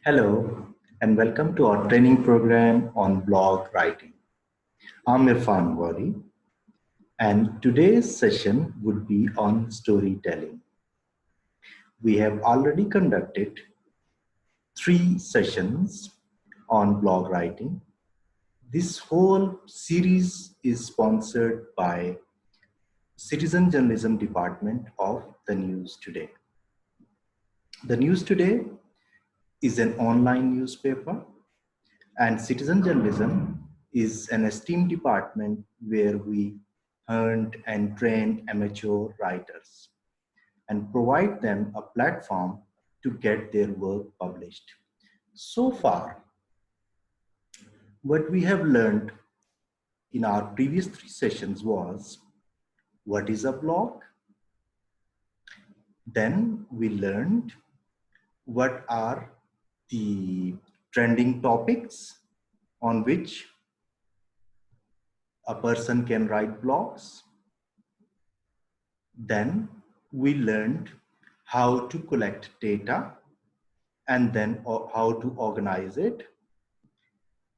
Hello and welcome to our training program on blog writing. I'm Irfan Wari and today's session would be on storytelling. We have already conducted 3 sessions on blog writing. This whole series is sponsored by Citizen Journalism Department of the News Today. The News Today is an online newspaper, and citizen journalism is an esteemed department where we hunt and train amateur writers and provide them a platform to get their work published. So far, what we have learned in our previous 3 sessions was what is a blog. Then we learned what are the trending topics on which a person can write blogs. Then we learned how to collect data and then how to organize it.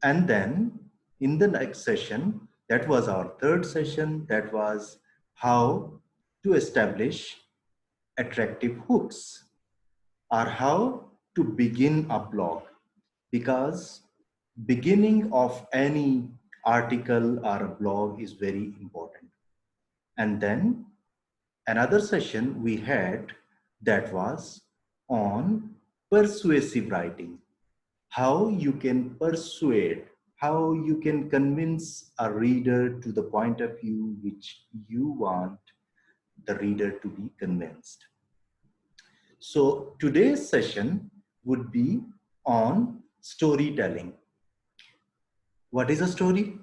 And then in the next session, that was our 3rd session, that was how to establish attractive hooks or how to begin a blog, because beginning of any article or a blog is very important. And then another session we had that was on persuasive writing, how you can persuade, how you can convince a reader to the point of view which you want the reader to be convinced. So today's session would be on storytelling. What is a story?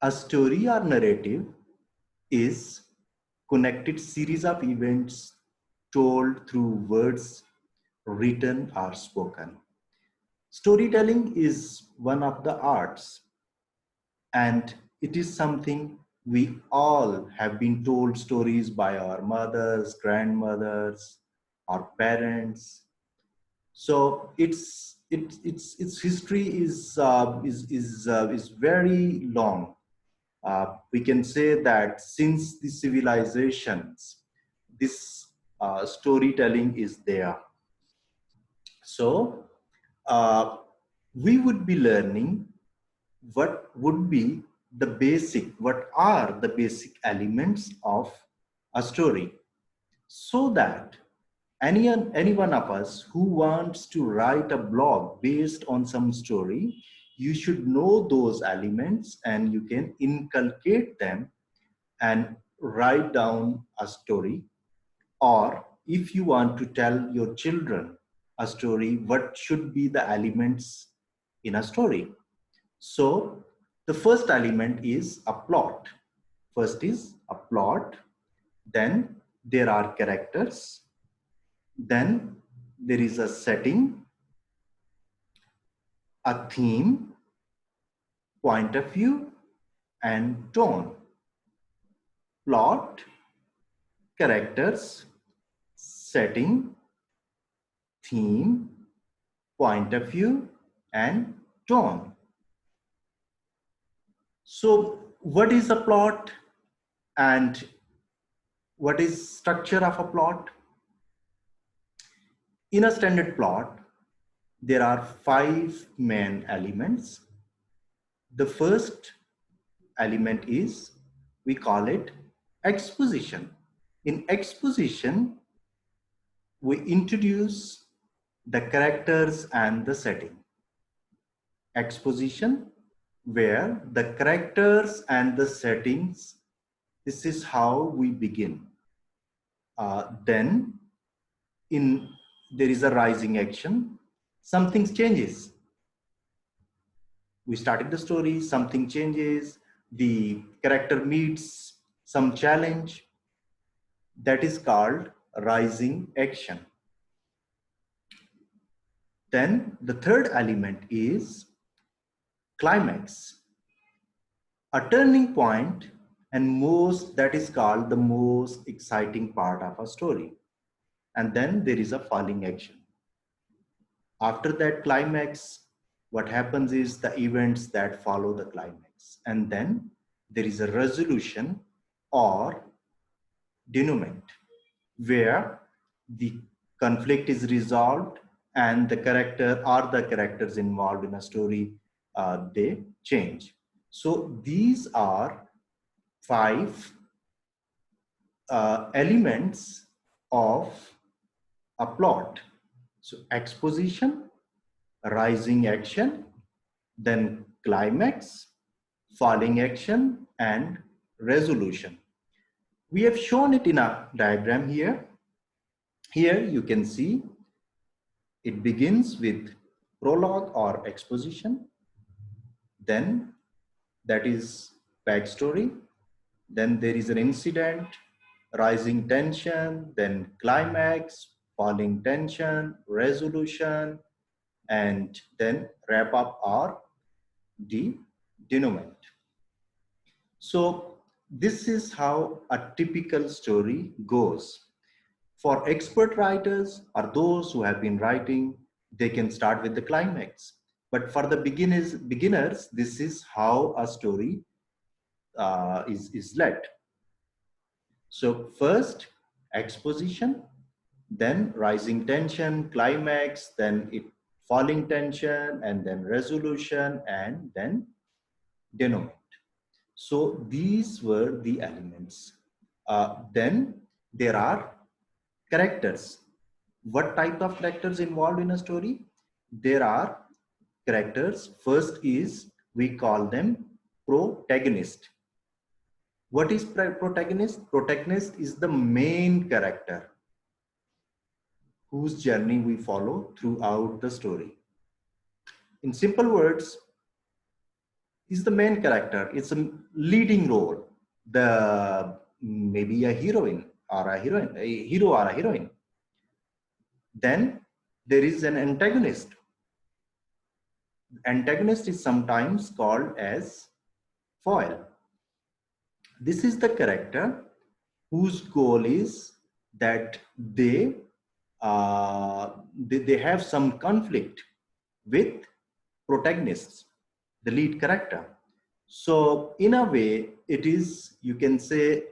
A story or narrative is connected series of events told through words, written or spoken. Storytelling is one of the arts, and it is something we all have been told stories by our mothers, grandmothers, our parents. So its history is very long. We can say that since the civilizations, this storytelling is there. So we would be learning what are the basic elements of a story, so that any one of us who wants to write a blog based on some story, you should know those elements and you can inculcate them and write down a story. Or if you want to tell your children a story, what should be the elements in a story? So the first element is a plot. First is a plot, then there are characters, then there is a setting, a theme, point of view, and tone. Plot, characters, setting, theme, point of view, and tone. So what is a plot and what is structure of a plot? In a standard plot, there are 5 main elements. The first element is, we call it exposition. In exposition, we introduce the characters and the setting. Exposition, where the characters and the settings, this is how we begin. Then there is a rising action, something changes. We started the story, something changes, the character meets some challenge. That is called rising action. Then the third element is climax, a turning point, and that is called the most exciting part of a story. And then there is a falling action. After that climax, what happens is the events that follow the climax. And then there is a resolution or denouement where the conflict is resolved and the character or the characters involved in a story, they change. So these are five elements of a plot. So exposition, rising action, then climax, falling action, and resolution. We have shown it in a diagram here. Here you can see it begins with prologue or exposition, then that is backstory, then there is an incident, rising tension, then climax, falling tension, resolution, and then wrap up or denouement. So this is how a typical story goes. For expert writers or those who have been writing, they can start with the climax. But for the beginners, this is how a story is led. So first, exposition, then rising tension, climax, then falling tension, and then resolution, and then denouement. So these were the elements. Then there are characters. What type of characters involved in a story? There are characters. First is, we call them protagonist. What is protagonist? Protagonist is the main character whose journey we follow throughout the story. In simple words, is the main character. It's a leading role. The maybe a heroine or a heroine, a hero or a heroine. Then there is an antagonist. Antagonist is sometimes called as foil. This is the character whose goal is that they have some conflict with protagonists, the lead character. So in a way, it is, you can say,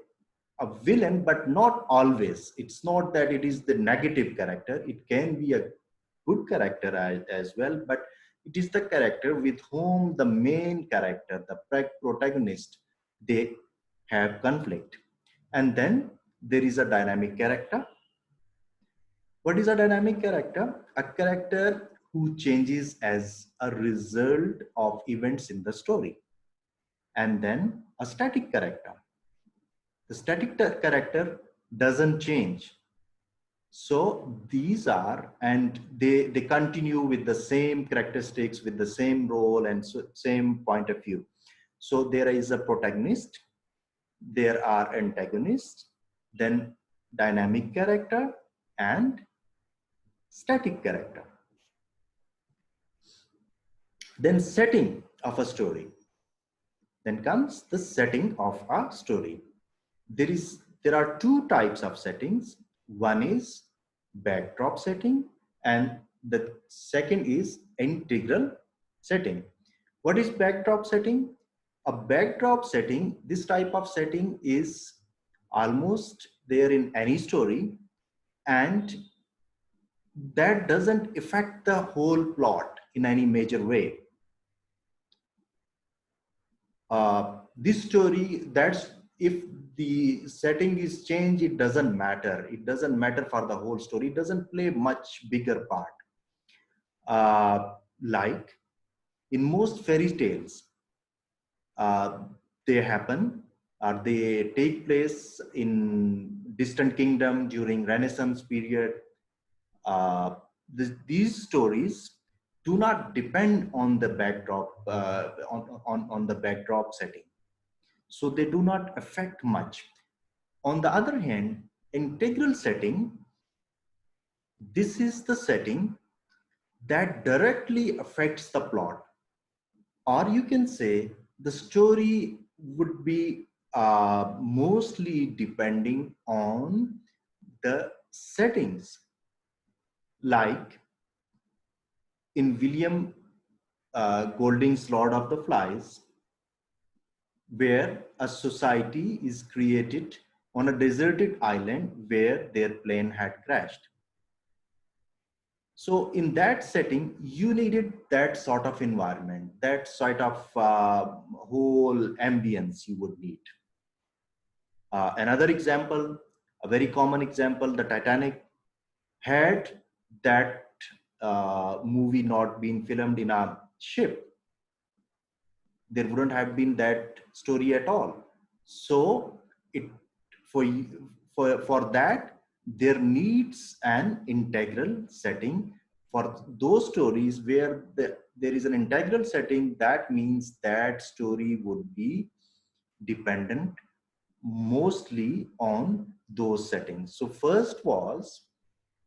a villain, but not always. It's not that it is the negative character. It can be a good character as well, but it is the character with whom the main character, the protagonist, they have conflict. And then there is a dynamic character. What is a dynamic character? A character who changes as a result of events in the story. And then a static character. The static character doesn't change. So these are, and they continue with the same characteristics, with the same role and same point of view. So there is a protagonist, there are antagonists, then dynamic character and static character. Then setting of a story. Then comes the setting of a story. There are two types of settings. One is backdrop setting and the second is integral setting. What is backdrop setting? A backdrop setting, this type of setting is almost there in any story, and that doesn't affect the whole plot in any major way. This story, that's if the setting is changed, it doesn't matter. It doesn't matter for the whole story. It doesn't play much bigger part. Like in most fairy tales, they happen or they take place in distant kingdom during Renaissance period. These stories do not depend on the backdrop, on the backdrop setting. So they do not affect much. On the other hand, integral setting, this is the setting that directly affects the plot. Or you can say the story would be mostly depending on the settings. Like in William Golding's Lord of the Flies, where a society is created on a deserted island where their plane had crashed. So in that setting, you needed that sort of environment, that sort of whole ambience you would need. Another example, a very common example, the Titanic. Had that movie not been filmed in a ship, there wouldn't have been that story at all. So it for for that there needs an integral setting for those stories where there is an integral setting. That means that story would be dependent mostly on those settings. So first was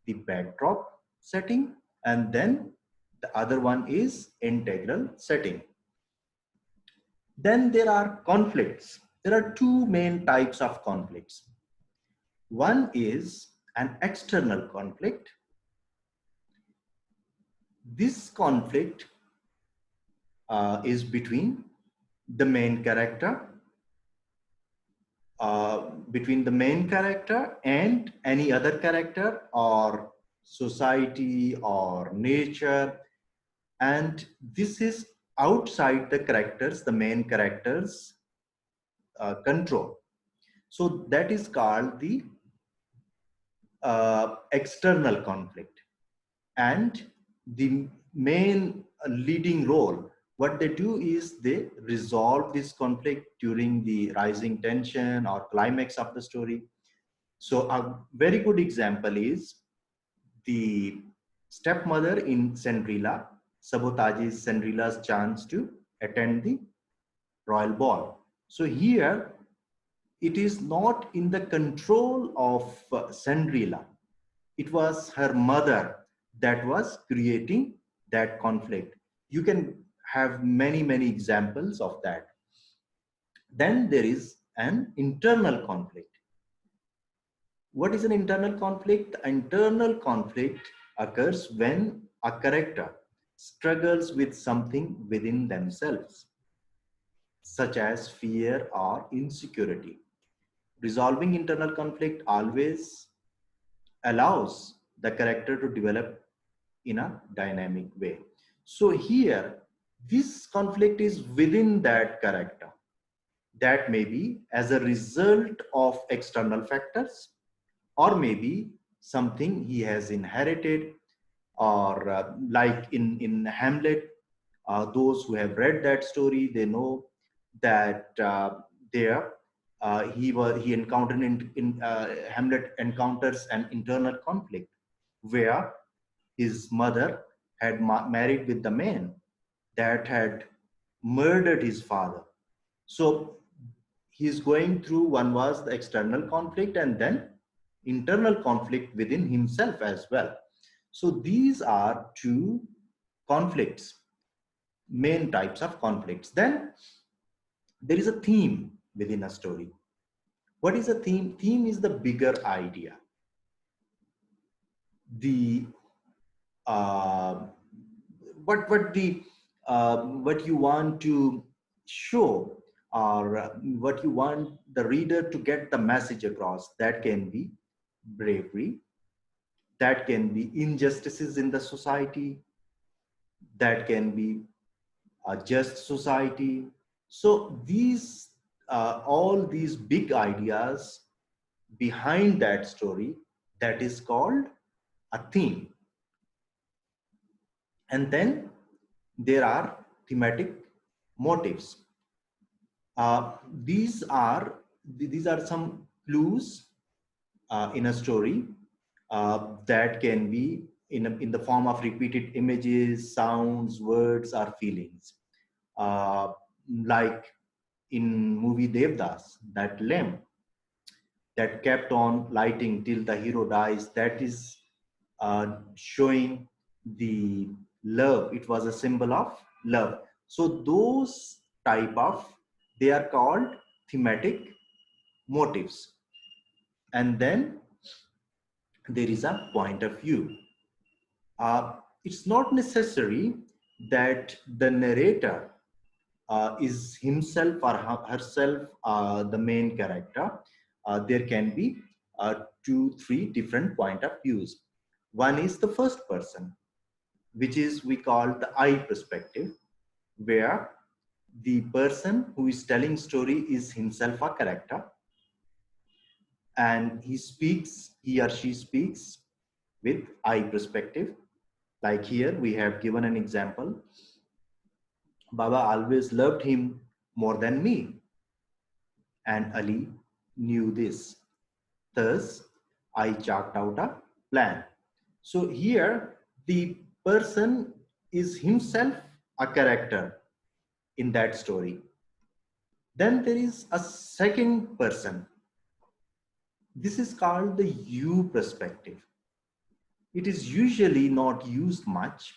the backdrop setting, and then the other one is integral setting. Then there are conflicts. There are two main types of conflicts. One is an external conflict. This conflict is between the main character, and any other character or society or nature. And this is outside the main characters control. So that is called the external conflict. And the main leading role, what they do is they resolve this conflict during the rising tension or climax of the story. So a very good example is the stepmother in Cinderella sabotages Cinderella's chance to attend the royal ball. So here, it is not in the control of Cinderella. It was her mother that was creating that conflict. You can have many, many examples of that. Then there is an internal conflict. What is an internal conflict? The internal conflict occurs when a character struggles with something within themselves, such as fear or insecurity. Resolving internal conflict always allows the character to develop in a dynamic way. So here, this conflict is within that character. That may be as a result of external factors, or maybe something he has inherited, or like in Hamlet, those who have read that story, they know that there he encountered Hamlet encounters an internal conflict where his mother had married with the man that had murdered his father. So he's going through, one was the external conflict and then internal conflict within himself as well. So these are two conflicts, main types of conflicts. Then there is a theme within a story. What is a theme? Theme is the bigger idea. The what you want to show, or what you want the reader to get the message across. That can be bravery, that can be injustices in the society, that can be a just society. So these all these big ideas behind that story, that is called a theme. And then there are thematic motifs. Uh, these are these are some clues in a story that can be in the form of repeated images, sounds, words, or feelings. Like in movie Devdas, that lamp that kept on lighting till the hero dies, that is showing the love. It was a symbol of love. So those type of, they are called thematic motifs. And then there is a point of view. it's not necessary that the narrator is himself or herself the main character. There can be 2-3 different point of views. One is the first person, which is we call the I perspective, where the person who is telling story is himself a character, and he or she speaks with I perspective. Like here we have given an example: Baba always loved him more than me, and Ali knew this. Thus, I chalked out a plan. So here, the person is himself a character in that story. Then there is a second person. This is called the you perspective. It is usually not used much,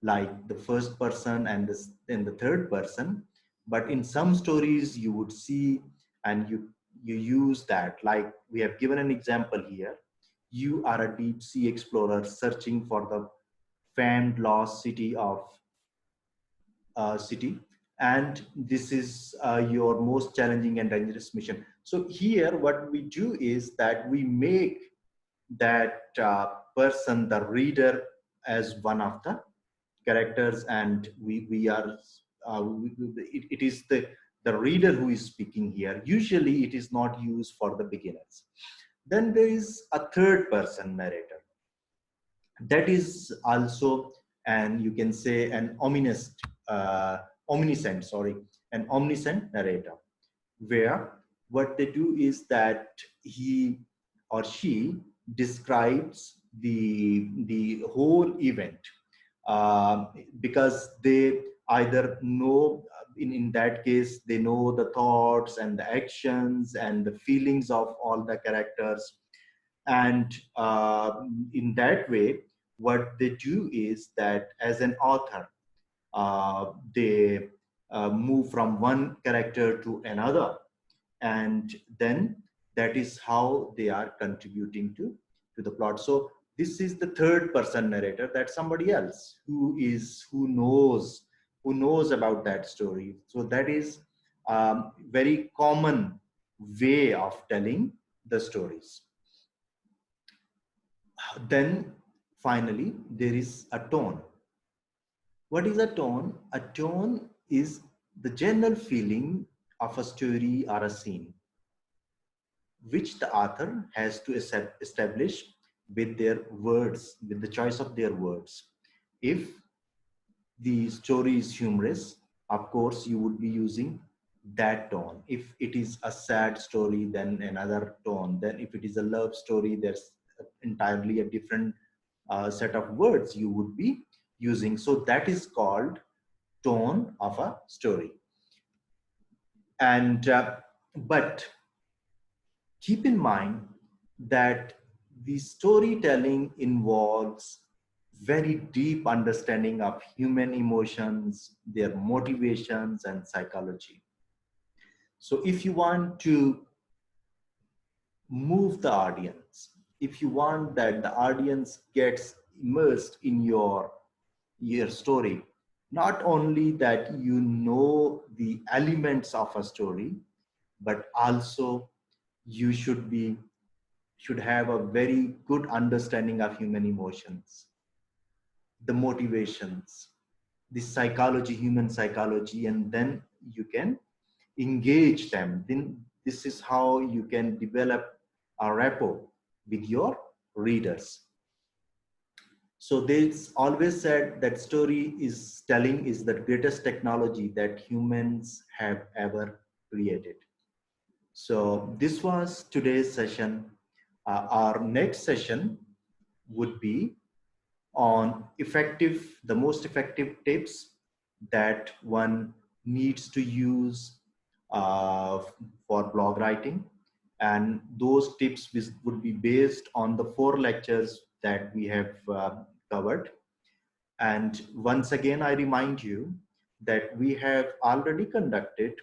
like the first person and the third person, but in some stories you would see, and you use that. Like we have given an example here: you are a deep sea explorer searching for the famed lost city, and this is your most challenging and dangerous mission. So here what we do is that we make that person, the reader, as one of the characters, and we are it is the reader who is speaking here. Usually it is not used for the beginners. Then there is a third person narrator. That is also, and you can say, an omniscient, sorry, an omniscient narrator, where what they do is that he or she describes the whole event, because they either know, in that case they know the thoughts and the actions and the feelings of all the characters. And in that way, what they do is that as an author, they move from one character to another, and then that is how they are contributing to the plot. So this is the third person narrator, that somebody else who knows about that story. So that is very common way of telling the stories. Then finally there is a tone. What is a tone? A tone is the general feeling of a story or a scene, which the author has to establish with their words, with the choice of their words. If the story is humorous, of course, you would be using that tone. If it is a sad story, then another tone. Then if it is a love story, there's entirely a different set of words you would be using. So that is called tone of a story. And but keep in mind that the storytelling involves very deep understanding of human emotions, their motivations, and psychology. So if you want to move the audience, if you want that the audience gets immersed in your story, not only that you know the elements of a story, but also you should have a very good understanding of human emotions, the motivations, the psychology, human psychology, and then you can engage them. Then this is how you can develop a rapport with your readers. So there's always said that story is telling is the greatest technology that humans have ever created. So this was today's session. Our next session would be on the most effective tips that one needs to use for blog writing. And those tips would be based on the 4 lectures that we have covered. And once again, I remind you that we have already conducted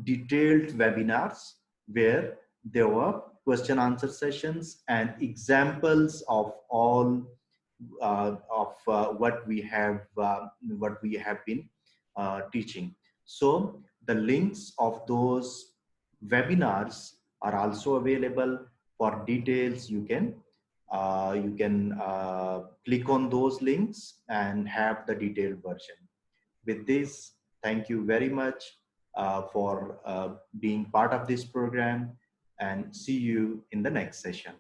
detailed webinars where there were question answer sessions and examples of all of what we have been teaching. So the links of those webinars are also available. For details, you can click on those links and have the detailed version. With this, thank you very much for being part of this program, and see you in the next session.